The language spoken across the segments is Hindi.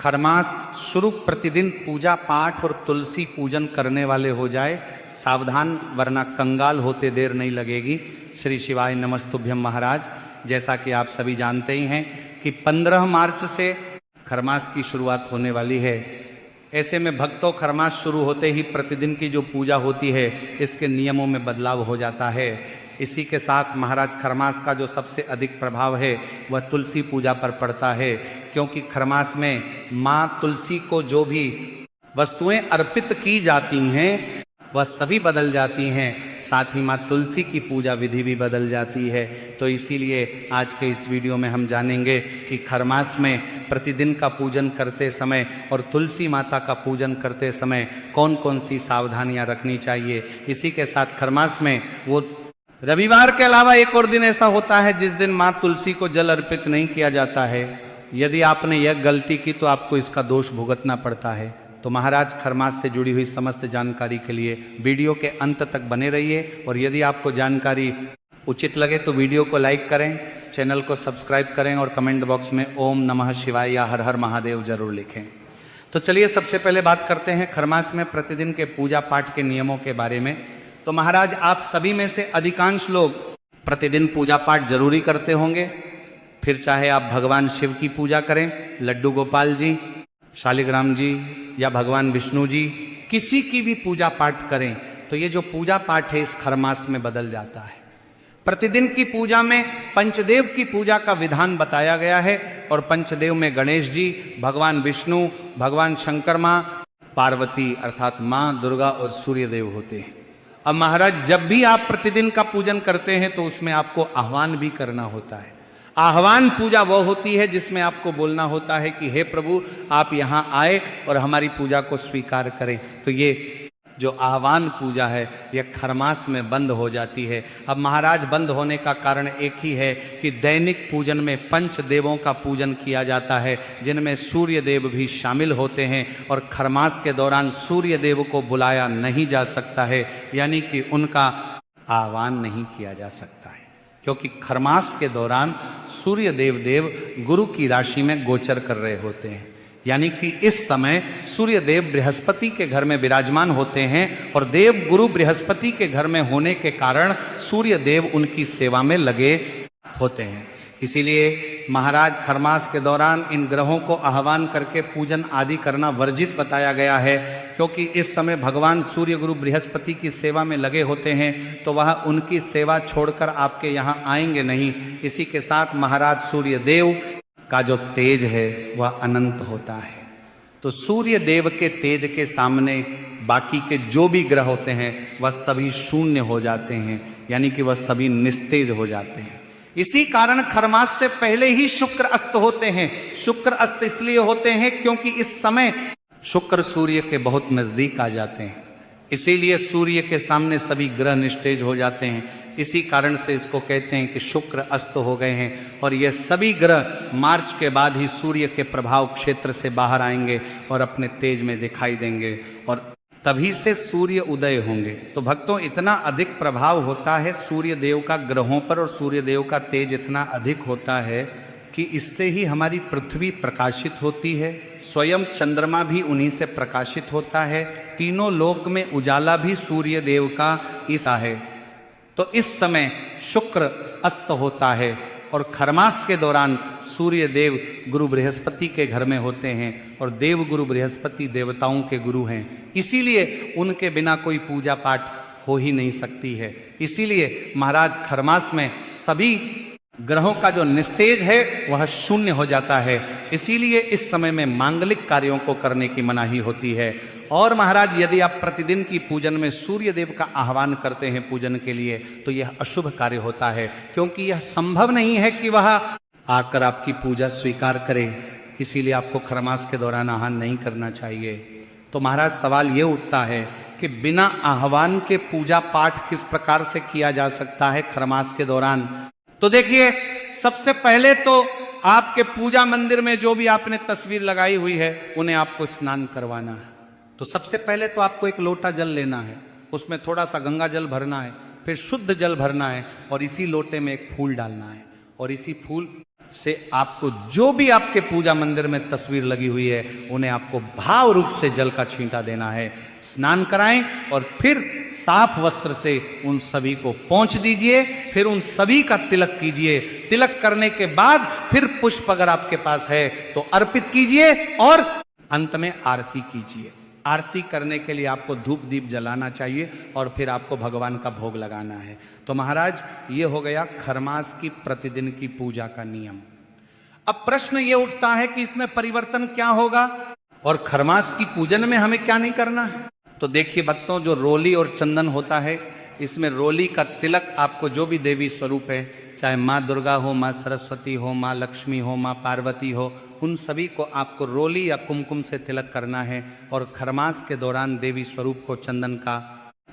खरमास शुरू प्रतिदिन पूजा पाठ और तुलसी पूजन करने वाले हो जाए सावधान, वरना कंगाल होते देर नहीं लगेगी। श्री शिवाय नमस्तुभ्यम महाराज। जैसा कि आप सभी जानते ही हैं कि 15 मार्च से खरमास की शुरुआत होने वाली है। ऐसे में भक्तों, खरमास शुरू होते ही प्रतिदिन की जो पूजा होती है इसके नियमों में बदलाव हो जाता है। इसी के साथ महाराज खरमास का जो सबसे अधिक प्रभाव है वह तुलसी पूजा पर पड़ता है, क्योंकि खरमास में माँ तुलसी को जो भी वस्तुएं अर्पित की जाती हैं वह सभी बदल जाती हैं, साथ ही माँ तुलसी की पूजा विधि भी बदल जाती है। तो इसीलिए आज के इस वीडियो में हम जानेंगे कि खरमास में प्रतिदिन का पूजन करते समय और तुलसी माता का पूजन करते समय कौन कौन सी सावधानियां रखनी चाहिए। इसी के साथ खरमास में वो रविवार के अलावा एक और दिन ऐसा होता है जिस दिन माँ तुलसी को जल अर्पित नहीं किया जाता है। यदि आपने यह गलती की तो आपको इसका दोष भुगतना पड़ता है। तो महाराज खरमास से जुड़ी हुई समस्त जानकारी के लिए वीडियो के अंत तक बने रहिए, और यदि आपको जानकारी उचित लगे तो वीडियो को लाइक करें, चैनल को सब्सक्राइब करें और कमेंट बॉक्स में ओम नमः शिवाय या हर हर महादेव जरूर लिखें। तो चलिए सबसे पहले बात करते हैं खरमास में प्रतिदिन के पूजा पाठ के नियमों के बारे में। तो महाराज आप सभी में से अधिकांश लोग प्रतिदिन पूजा पाठ जरूरी करते होंगे, फिर चाहे आप भगवान शिव की पूजा करें, लड्डू गोपाल जी, शालिग्राम जी या भगवान विष्णु जी, किसी की भी पूजा पाठ करें तो ये जो पूजा पाठ है इस खरमास में बदल जाता है। प्रतिदिन की पूजा में पंचदेव की पूजा का विधान बताया गया है, और पंचदेव में गणेश जी, भगवान विष्णु, भगवान शंकर माँ, पार्वती अर्थात माँ दुर्गा और सूर्य देव होते हैं। अब महाराज जब भी आप प्रतिदिन का पूजन करते हैं तो उसमें आपको आह्वान भी करना होता है। आह्वान पूजा वो होती है जिसमें आपको बोलना होता है कि हे प्रभु आप यहाँ आए और हमारी पूजा को स्वीकार करें। तो ये जो आह्वान पूजा है यह खरमास में बंद हो जाती है। अब महाराज बंद होने का कारण एक ही है कि दैनिक पूजन में पंच देवों का पूजन किया जाता है, जिनमें सूर्य देव भी शामिल होते हैं, और खरमास के दौरान सूर्य देव को बुलाया नहीं जा सकता है, यानी कि उनका आह्वान नहीं किया जा सकता है, क्योंकि खरमास के दौरान सूर्य देव गुरु की राशि में गोचर कर रहे होते हैं। यानी कि इस समय सूर्य देव बृहस्पति के घर में विराजमान होते हैं, और देव गुरु बृहस्पति के घर में होने के कारण सूर्य देव उनकी सेवा में लगे होते हैं। इसीलिए महाराज खरमास के दौरान इन ग्रहों को आह्वान करके पूजन आदि करना वर्जित बताया गया है, क्योंकि इस समय भगवान सूर्य गुरु बृहस्पति की सेवा में लगे होते हैं, तो वह उनकी सेवा छोड़कर आपके यहाँ आएंगे नहीं। इसी के साथ महाराज सूर्य देव का जो तेज है वह अनंत होता है, तो सूर्य देव के तेज के सामने बाकी के जो भी ग्रह होते हैं वह सभी शून्य हो जाते हैं, यानी कि वह सभी निस्तेज हो जाते हैं। इसी कारण खरमास से पहले ही शुक्र अस्त होते हैं। शुक्र अस्त इसलिए होते हैं क्योंकि इस समय शुक्र सूर्य के बहुत नजदीक आ जाते हैं, इसीलिए सूर्य के सामने सभी ग्रह निस्तेज हो जाते हैं। इसी कारण से इसको कहते हैं कि शुक्र अस्त हो गए हैं, और ये सभी ग्रह मार्च के बाद ही सूर्य के प्रभाव क्षेत्र से बाहर आएंगे और अपने तेज में दिखाई देंगे, और तभी से सूर्य उदय होंगे। तो भक्तों, इतना अधिक प्रभाव होता है सूर्य देव का ग्रहों पर, और सूर्य देव का तेज इतना अधिक होता है कि इससे ही हमारी पृथ्वी प्रकाशित होती है, स्वयं चंद्रमा भी उन्हीं से प्रकाशित होता है, तीनों लोक में उजाला भी सूर्य देव का ईसा है। तो इस समय शुक्र अस्त होता है, और खरमास के दौरान सूर्य देव गुरु बृहस्पति के घर में होते हैं, और देव गुरु बृहस्पति देवताओं के गुरु हैं, इसीलिए उनके बिना कोई पूजा पाठ हो ही नहीं सकती है। इसीलिए महाराज खरमास में सभी ग्रहों का जो निस्तेज है वह शून्य हो जाता है, इसीलिए इस समय में मांगलिक कार्यों को करने की मनाही होती है। और महाराज यदि आप प्रतिदिन की पूजन में सूर्य देव का आह्वान करते हैं पूजन के लिए तो यह अशुभ कार्य होता है, क्योंकि यह संभव नहीं है कि वह आकर आपकी पूजा स्वीकार करे, इसीलिए आपको खरमास के दौरान आह्वान नहीं करना चाहिए। तो महाराज सवाल ये उठता है कि बिना आह्वान के पूजा पाठ किस प्रकार से किया जा सकता है खरमास के दौरान। तो देखिए, सबसे पहले तो आपके पूजा मंदिर में जो भी आपने तस्वीर लगाई हुई है उन्हें आपको स्नान करवाना है। तो सबसे पहले तो आपको एक लोटा जल लेना है, उसमें थोड़ा सा गंगा जल भरना है, फिर शुद्ध जल भरना है, और इसी लोटे में एक फूल डालना है, और इसी फूल से आपको जो भी आपके पूजा मंदिर में तस्वीर लगी हुई है उन्हें आपको भाव रूप से जल का छींटा देना है। स्नान कराएं और फिर साफ वस्त्र से उन सभी को पोंछ दीजिए, फिर उन सभी का तिलक कीजिए। तिलक करने के बाद फिर पुष्प अगर आपके पास है तो अर्पित कीजिए और अंत में आरती कीजिए। आरती करने के लिए आपको धूप दीप जलाना चाहिए और फिर आपको भगवान का भोग लगाना है। तो महाराज ये हो गया खरमास की प्रतिदिन की पूजा का नियम। अब प्रश्न ये उठता है कि इसमें परिवर्तन क्या होगा और खरमास की पूजन में हमें क्या नहीं करना है। तो देखिए भक्तों, जो रोली और चंदन होता है, इसमें रोली का तिलक आपको जो भी देवी स्वरूप है, चाहे माँ दुर्गा हो, माँ सरस्वती हो, माँ लक्ष्मी हो, माँ पार्वती हो, उन सभी को आपको रोली या कुमकुम से तिलक करना है। और खरमास के दौरान देवी स्वरूप को चंदन का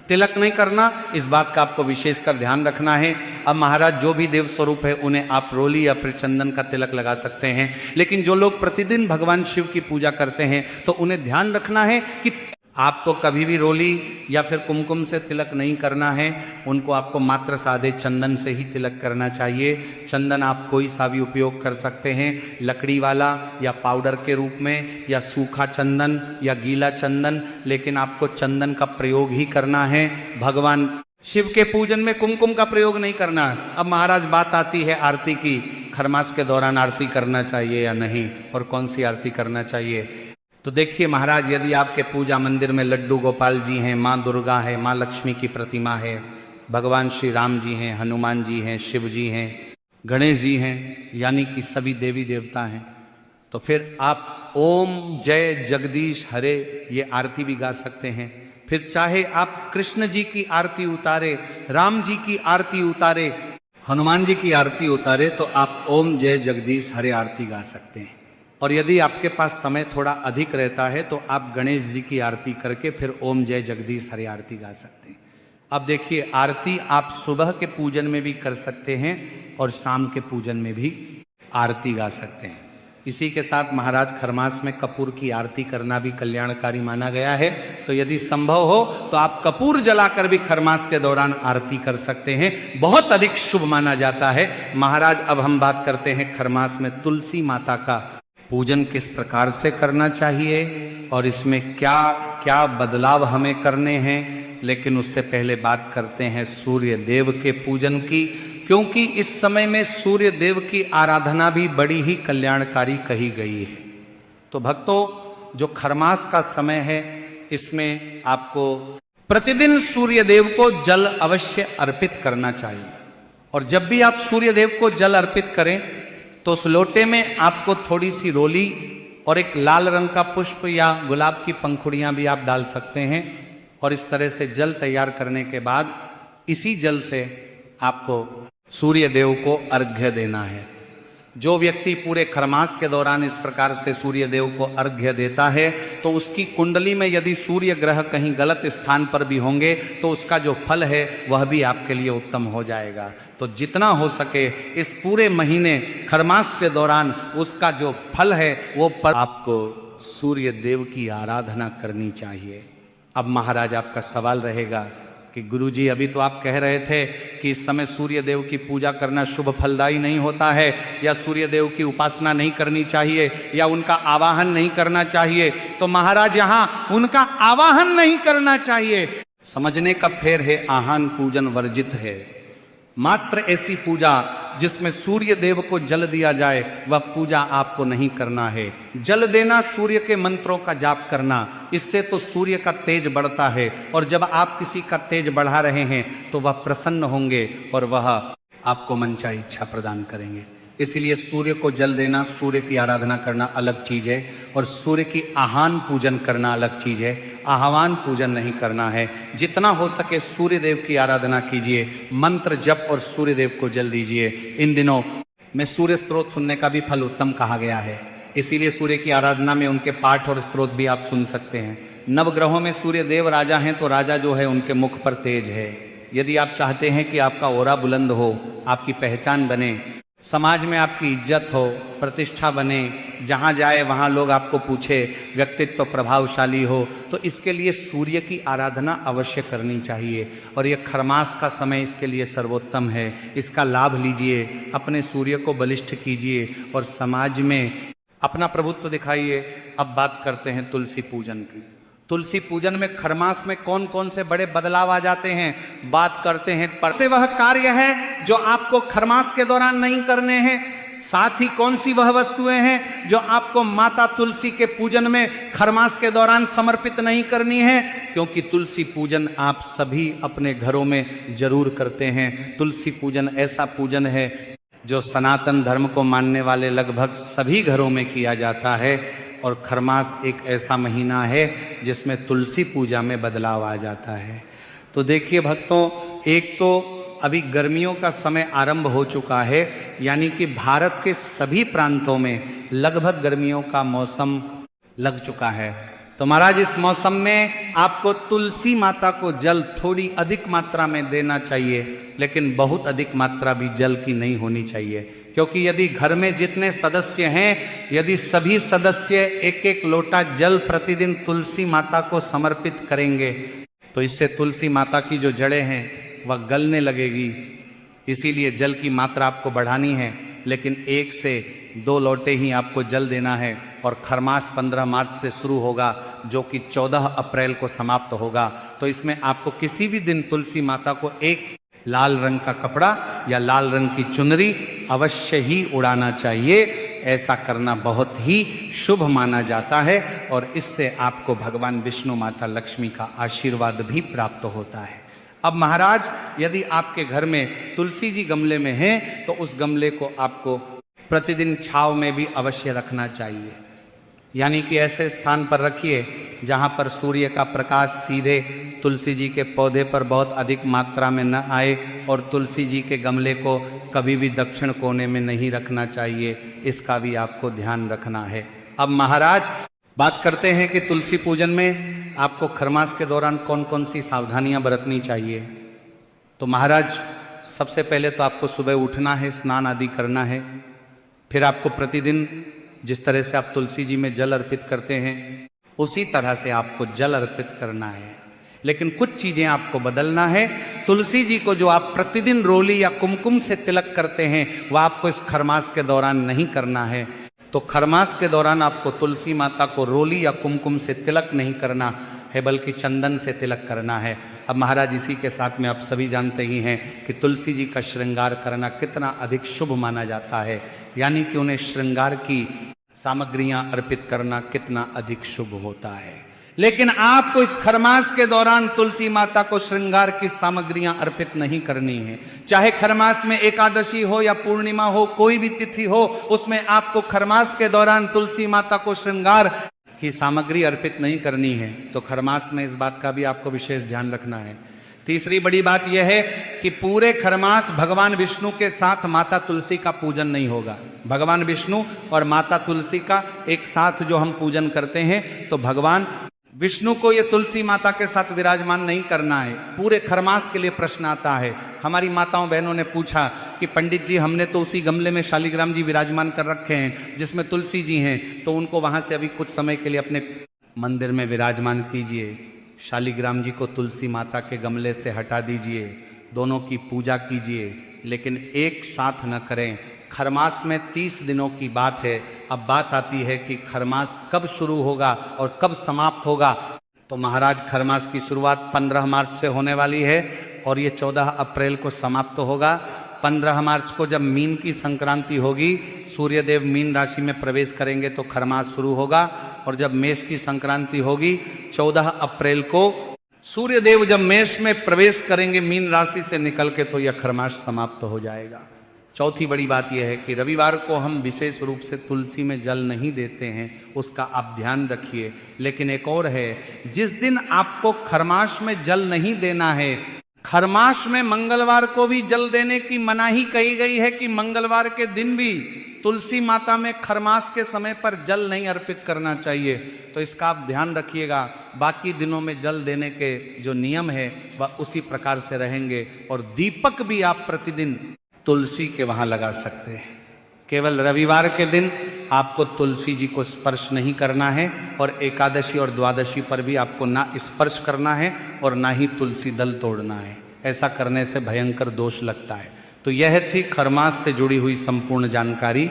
तिलक नहीं करना, इस बात का आपको विशेषकर ध्यान रखना है। अब महाराज जो भी देव स्वरूप है उन्हें आप रोली या फिर चंदन का तिलक लगा सकते हैं, लेकिन जो लोग प्रतिदिन भगवान शिव की पूजा करते हैं तो उन्हें ध्यान रखना है कि आपको कभी भी रोली या फिर कुमकुम से तिलक नहीं करना है। उनको आपको मात्र सादे चंदन से ही तिलक करना चाहिए। चंदन आप कोई सा भी उपयोग कर सकते हैं, लकड़ी वाला या पाउडर के रूप में या सूखा चंदन या गीला चंदन, लेकिन आपको चंदन का प्रयोग ही करना है। भगवान शिव के पूजन में कुमकुम का प्रयोग नहीं करना है। अब महाराज बात आती है आरती की, खरमास के दौरान आरती करना चाहिए या नहीं और कौन सी आरती करना चाहिए। तो देखिए महाराज, यदि आपके पूजा मंदिर में लड्डू गोपाल जी हैं, माँ दुर्गा है, माँ लक्ष्मी की प्रतिमा है, भगवान श्री राम जी हैं, हनुमान जी हैं, शिव जी हैं, गणेश जी हैं, यानी कि सभी देवी देवता हैं, तो फिर आप ओम जय जगदीश हरे ये आरती भी गा सकते हैं। फिर चाहे आप कृष्ण जी की आरती उतारे, राम जी की आरती उतारे, हनुमान जी की आरती उतारे, तो आप ओम जय जगदीश हरे आरती गा सकते हैं। और यदि आपके पास समय थोड़ा अधिक रहता है तो आप गणेश जी की आरती करके फिर ओम जय जगदीश हरे आरती गा सकते हैं। अब देखिए, आरती आप सुबह के पूजन में भी कर सकते हैं और शाम के पूजन में भी आरती गा सकते हैं। इसी के साथ महाराज खरमास में कपूर की आरती करना भी कल्याणकारी माना गया है। तो यदि संभव हो तो आप कपूर जलाकर भी खरमास के दौरान आरती कर सकते हैं, बहुत अधिक शुभ माना जाता है। महाराज अब हम बात करते हैं खरमास में तुलसी माता का पूजन किस प्रकार से करना चाहिए और इसमें क्या क्या बदलाव हमें करने हैं। लेकिन उससे पहले बात करते हैं सूर्य देव के पूजन की, क्योंकि इस समय में सूर्य देव की आराधना भी बड़ी ही कल्याणकारी कही गई है। तो भक्तों, जो खरमास का समय है इसमें आपको प्रतिदिन सूर्य देव को जल अवश्य अर्पित करना चाहिए। और जब भी आप सूर्य देव को जल अर्पित करें तो उस लोटे में आपको थोड़ी सी रोली और एक लाल रंग का पुष्प या गुलाब की पंखुड़ियां भी आप डाल सकते हैं। और इस तरह से जल तैयार करने के बाद इसी जल से आपको सूर्य देव को अर्घ्य देना है। जो व्यक्ति पूरे खरमास के दौरान इस प्रकार से सूर्य देव को अर्घ्य देता है तो उसकी कुंडली में यदि सूर्य ग्रह कहीं गलत स्थान पर भी होंगे तो उसका जो फल है वह भी आपके लिए उत्तम हो जाएगा। तो जितना हो सके इस पूरे महीने खरमास के दौरान उसका जो फल है वो पर आपको सूर्य देव की आराधना करनी चाहिए। अब महाराज आपका सवाल रहेगा कि गुरुजी, अभी तो आप कह रहे थे कि इस समय सूर्य देव की पूजा करना शुभ फलदायी नहीं होता है, या सूर्य देव की उपासना नहीं करनी चाहिए, या उनका आवाहन नहीं करना चाहिए। तो महाराज, यहाँ उनका आवाहन नहीं करना चाहिए समझने का फेर है, आहान पूजन वर्जित है। मात्र ऐसी पूजा जिसमें सूर्य देव को जल दिया जाए वह पूजा आपको नहीं करना है। जल देना, सूर्य के मंत्रों का जाप करना, इससे तो सूर्य का तेज बढ़ता है और जब आप किसी का तेज बढ़ा रहे हैं तो वह प्रसन्न होंगे और वह आपको मनचाही इच्छा प्रदान करेंगे। इसलिए सूर्य को जल देना, सूर्य की आराधना करना अलग चीज है और सूर्य की आहान पूजन करना अलग चीज है। आह्वान पूजन नहीं करना है। जितना हो सके सूर्य देव की आराधना कीजिए, मंत्र जप और सूर्य देव को जल दीजिए। इन दिनों में सूर्य स्त्रोत सुनने का भी फल उत्तम कहा गया है, इसीलिए सूर्य की आराधना में उनके पाठ और स्त्रोत भी आप सुन सकते हैं। नवग्रहों में सूर्य देव राजा हैं तो राजा जो है उनके मुख पर तेज है। यदि आप चाहते हैं कि आपका ओरा बुलंद हो, आपकी पहचान बने, समाज में आपकी इज्जत हो, प्रतिष्ठा बने, जहाँ जाए वहाँ लोग आपको पूछे, व्यक्तित्व प्रभावशाली हो, तो इसके लिए सूर्य की आराधना अवश्य करनी चाहिए। और ये खरमास का समय इसके लिए सर्वोत्तम है। इसका लाभ लीजिए, अपने सूर्य को बलिष्ठ कीजिए और समाज में अपना प्रभुत्व दिखाइए। अब बात करते हैं तुलसी पूजन की। तुलसी पूजन में खरमास में कौन कौन से बड़े बदलाव आ जाते हैं, बात करते हैं। पर से वह कार्य है जो आपको खरमास के दौरान नहीं करने हैं, साथ ही कौन सी वह वस्तुएं हैं जो आपको माता तुलसी के पूजन में खरमास के दौरान समर्पित नहीं करनी है, क्योंकि तुलसी पूजन आप सभी अपने घरों में जरूर करते हैं। तुलसी पूजन ऐसा पूजन है जो सनातन धर्म को मानने वाले लगभग सभी घरों में किया जाता है। और खरमास एक ऐसा महीना है जिसमें तुलसी पूजा में बदलाव आ जाता है। तो देखिए भक्तों, एक तो अभी गर्मियों का समय आरंभ हो चुका है, यानी कि भारत के सभी प्रांतों में लगभग गर्मियों का मौसम लग चुका है। तो महाराज इस मौसम में आपको तुलसी माता को जल थोड़ी अधिक मात्रा में देना चाहिए, लेकिन बहुत अधिक मात्रा भी जल की नहीं होनी चाहिए, क्योंकि यदि घर में जितने सदस्य हैं, यदि सभी सदस्य एक एक लोटा जल प्रतिदिन तुलसी माता को समर्पित करेंगे तो इससे तुलसी माता की जो जड़ें हैं वह गलने लगेगी। इसीलिए जल की मात्रा आपको बढ़ानी है, लेकिन 1 से 2 लोटे ही आपको जल देना है। और खरमास 15 मार्च से शुरू होगा, जो कि 14 अप्रैल को समाप्त होगा। तो इसमें आपको किसी भी दिन तुलसी माता को एक लाल रंग का कपड़ा या लाल रंग की चुनरी अवश्य ही उड़ाना चाहिए। ऐसा करना बहुत ही शुभ माना जाता है और इससे आपको भगवान विष्णु माता लक्ष्मी का आशीर्वाद भी प्राप्त होता है। अब महाराज, यदि आपके घर में तुलसी जी गमले में हैं तो उस गमले को आपको प्रतिदिन छांव में भी अवश्य रखना चाहिए, यानी कि ऐसे स्थान पर रखिए जहां पर सूर्य का प्रकाश सीधे तुलसी जी के पौधे पर बहुत अधिक मात्रा में न आए, और तुलसी जी के गमले को कभी भी दक्षिण कोने में नहीं रखना चाहिए। इसका भी आपको ध्यान रखना है। अब महाराज, बात करते हैं कि तुलसी पूजन में आपको खरमास के दौरान कौन कौन सी सावधानियां बरतनी चाहिए। तो महाराज, सबसे पहले तो आपको सुबह उठना है, स्नान आदि करना है। फिर आपको प्रतिदिन जिस तरह से आप तुलसी जी में जल अर्पित करते हैं उसी तरह से आपको जल अर्पित करना है, लेकिन कुछ चीजें आपको बदलना है। तुलसी जी को जो आप प्रतिदिन रोली या कुमकुम से तिलक करते हैं वह आपको इस खरमास के दौरान नहीं करना है। तो खरमास के दौरान आपको तुलसी माता को रोली या कुमकुम से तिलक नहीं करना है, बल्कि चंदन से तिलक करना है। अब महाराज, इसी के साथ में आप सभी जानते ही हैं कि तुलसी जी का श्रृंगार करना कितना अधिक शुभ माना जाता है, यानी कि उन्हें श्रृंगार की सामग्रियां अर्पित करना कितना अधिक शुभ होता है। लेकिन आपको इस खरमास के दौरान तुलसी माता को श्रृंगार की सामग्रियां अर्पित नहीं करनी है। चाहे खरमास में एकादशी हो या पूर्णिमा हो, कोई भी तिथि हो, उसमें आपको खरमास के दौरान तुलसी माता को श्रृंगार की सामग्री अर्पित नहीं करनी है। तो खरमास में इस बात का भी आपको विशेष ध्यान रखना है। तीसरी बड़ी बात यह है कि पूरे खरमास भगवान विष्णु के साथ माता तुलसी का पूजन नहीं होगा। भगवान विष्णु और माता तुलसी का एक साथ जो हम पूजन करते हैं, तो भगवान विष्णु को ये तुलसी माता के साथ विराजमान नहीं करना है। पूरे खरमास के लिए प्रश्न आता है। हमारी माताओं बहनों ने पूछा कि पंडित जी, हमने तो उसी गमले में शालिग्राम जी विराजमान कर रखे हैं जिसमें तुलसी जी हैं, तो उनको वहां से अभी कुछ समय के लिए अपने मंदिर में विराजमान कीजिए। शालिग्राम जी को तुलसी माता के गमले से हटा दीजिए, दोनों की पूजा कीजिए, लेकिन एक साथ न करें। खरमास में 30 दिनों की बात है। अब बात आती है कि खरमास कब शुरू होगा और कब समाप्त होगा। तो महाराज, खरमास की शुरुआत 15 मार्च से होने वाली है और ये 14 अप्रैल को समाप्त होगा। 15 मार्च को जब मीन की संक्रांति होगी, सूर्यदेव मीन राशि में प्रवेश करेंगे तो खरमास शुरू होगा। और जब मेष की संक्रांति होगी 14 अप्रैल को, सूर्यदेव जब मेष में प्रवेश करेंगे मीन राशि से निकल के, तो यह खरमास समाप्त हो जाएगा। चौथी बड़ी बात यह है कि रविवार को हम विशेष रूप से तुलसी में जल नहीं देते हैं, उसका आप ध्यान रखिए। लेकिन एक और है, जिस दिन आपको खरमास में जल नहीं देना है, खरमास में मंगलवार को भी जल देने की मनाही कही गई है कि मंगलवार के दिन भी तुलसी माता में खरमास के समय पर जल नहीं अर्पित करना चाहिए। तो इसका आप ध्यान रखिएगा। बाकी दिनों में जल देने के जो नियम है वह उसी प्रकार से रहेंगे। और दीपक भी आप प्रतिदिन तुलसी के वहां लगा सकते हैं। केवल रविवार के दिन आपको तुलसी जी को स्पर्श नहीं करना है और एकादशी और द्वादशी पर भी आपको ना स्पर्श करना है और ना ही तुलसी दल तोड़ना है। ऐसा करने से भयंकर दोष लगता है। तो यह थी खरमास से जुड़ी हुई संपूर्ण जानकारी।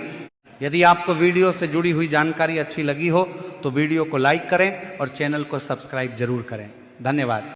यदि आपको वीडियो से जुड़ी हुई जानकारी अच्छी लगी हो तो वीडियो को लाइक करें और चैनल को सब्सक्राइब जरूर करें। धन्यवाद।